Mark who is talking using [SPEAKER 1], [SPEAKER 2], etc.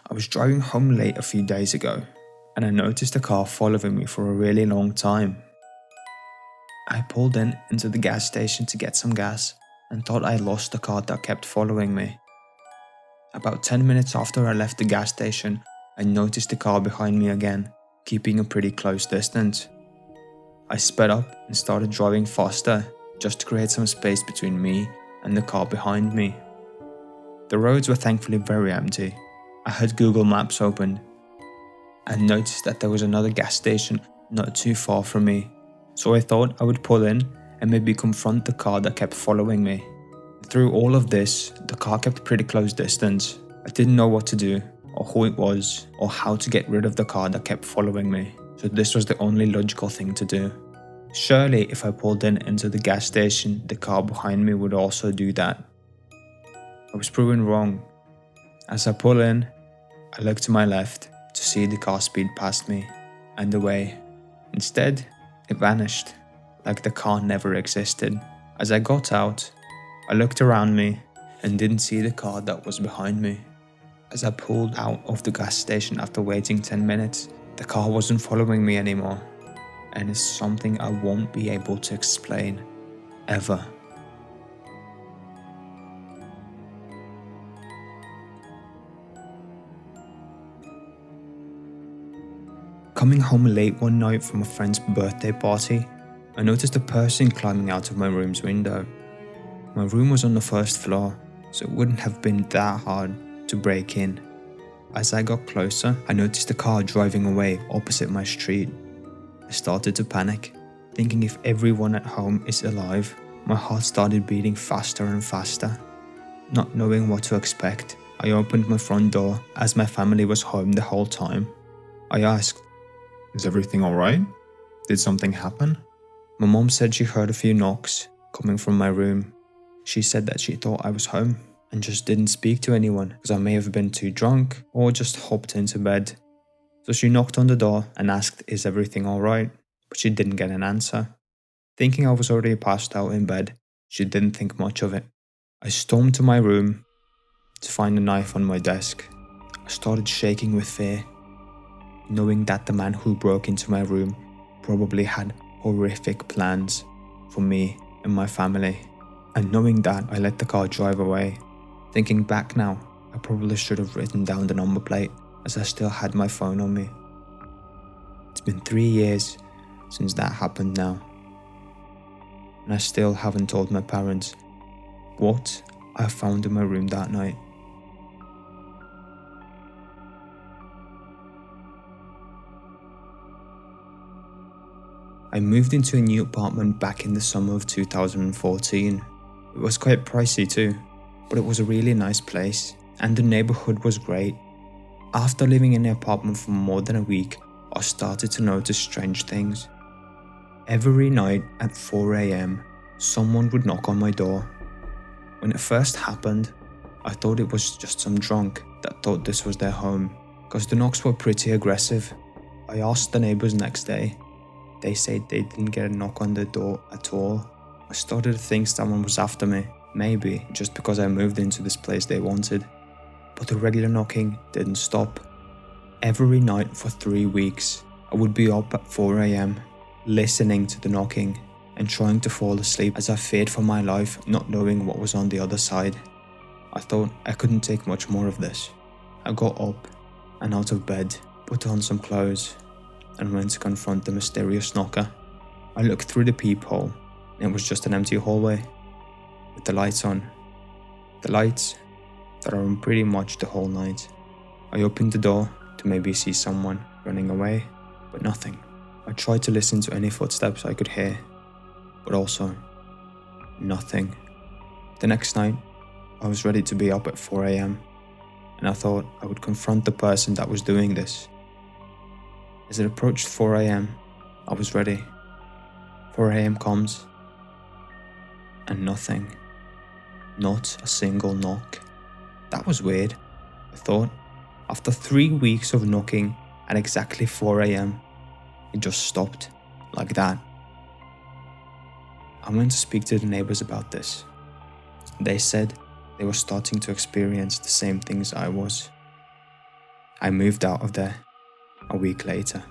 [SPEAKER 1] I was driving home late a few days ago, and I noticed a car following me for a really long time. I pulled into the gas station to get some gas and thought I lost the car that kept following me. About 10 minutes after I left the gas station, I noticed the car behind me again, keeping a pretty close distance. I sped up and started driving faster just to create some space between me and the car behind me. The roads were thankfully very empty. I had Google Maps open and noticed that there was another gas station not too far from me, so I thought I would pull in and maybe confront the car that kept following me. Through all of this, the car kept pretty close distance. I didn't know what to do, or who it was, or how to get rid of the car that kept following me, so this was the only logical thing to do. Surely if I pulled into the gas station, the car behind me would also do that. I was proven wrong. As I pull in, I look to my left to see the car speed past me and away. Instead, it vanished, like the car never existed. As I got out, I looked around me and didn't see the car that was behind me. As I pulled out of the gas station after waiting 10 minutes, the car wasn't following me anymore, and it's something I won't be able to explain, ever. Coming home late one night from a friend's birthday party, I noticed a person climbing out of my room's window. My room was on the first floor, so it wouldn't have been that hard to break in. As I got closer, I noticed a car driving away opposite my street. I started to panic, thinking if everyone at home is alive. My heart started beating faster and faster. Not knowing what to expect, I opened my front door as my family was home the whole time. I asked, "Is everything alright? Did something happen?" My mom said she heard a few knocks coming from my room. She said that she thought I was home and just didn't speak to anyone because I may have been too drunk or just hopped into bed. So she knocked on the door and asked, "Is everything alright?" But she didn't get an answer. Thinking I was already passed out in bed, she didn't think much of it. I stormed to my room to find a knife on my desk. I started shaking with fear, knowing that the man who broke into my room probably had horrific plans for me and my family. And knowing that, I let the car drive away. Thinking back now, I probably should have written down the number plate, as I still had my phone on me. It's been 3 years since that happened now, and I still haven't told my parents what I found in my room that night. I moved into a new apartment back in the summer of 2014. It was quite pricey too, but it was a really nice place, and the neighborhood was great. After living in the apartment for more than a week, I started to notice strange things. Every night at 4 a.m, someone would knock on my door. When it first happened, I thought it was just some drunk that thought this was their home, because the knocks were pretty aggressive. I asked the neighbors next day. They said they didn't get a knock on the door at all. I started to think someone was after me, maybe just because I moved into this place they wanted. But the regular knocking didn't stop. Every night for 3 weeks, I would be up at 4 a.m, listening to the knocking and trying to fall asleep as I feared for my life, not knowing what was on the other side. I thought I couldn't take much more of this. I got up and out of bed, put on some clothes, and went to confront the mysterious knocker. I looked through the peephole, and it was just an empty hallway with the lights on. The lights that are on pretty much the whole night. I opened the door to maybe see someone running away, but nothing. I tried to listen to any footsteps I could hear, but also nothing. The next night, I was ready to be up at 4 a.m, and I thought I would confront the person that was doing this. As it approached 4 a.m, I was ready. 4 a.m. comes, and nothing. Not a single knock. That was weird, I thought. After 3 weeks of knocking at exactly 4 a.m, it just stopped, like that. I went to speak to the neighbors about this. They said they were starting to experience the same things I was. I moved out of there a week later.